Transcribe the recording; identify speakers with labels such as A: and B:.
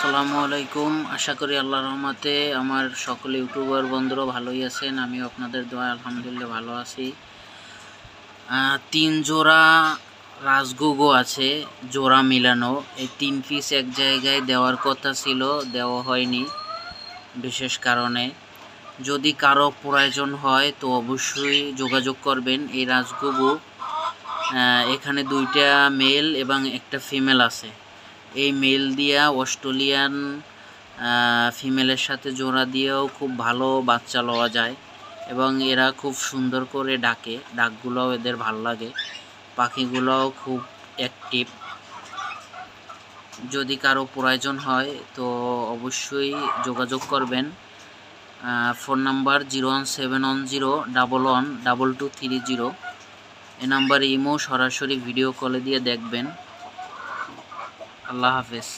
A: আসসালামু আলাইকুম। আশা করি আল্লাহর রহমতে আমার সকল ইউটিউবার বন্ধুরা ভালোই আছেন। আমিও আপনাদের দোয়ায় আলহামদুলিল্লাহ ভালো আছি। 3 জোড়া রাজগোগো আছে, জোড়া মিলানো। এই 3 পিস এক জায়গায় দেওয়ার কথা ছিল, দেওয়া হয়নি বিশেষ কারণে। যদি কারো প্রয়োজন হয় তো অবশ্যই যোগাযোগ করবেন। এই রাজগোগো এখানে 2টা মেল এবং একটা ফিমেল আছে। এই মেল দিয়া অস্ট্রেলিয়ান ফিমেলের সাথে জোড়া দিয়েও খুব ভালো বাচ্চা লওয়া যায় এবং এরা খুব সুন্দর করে ডাকে, ডাকগুলোও এদের ভালো লাগে, পাখিগুলোও খুব অ্যাক্টিভ। যদি কারো প্রয়োজন হয় তো অবশ্যই যোগাযোগ করবেন। Phone number 01710112230। এ নাম্বারে ইমো সরাসরি ভিডিও কলে দিয়ে দেখবেন। আল্লাহ হাফেজ।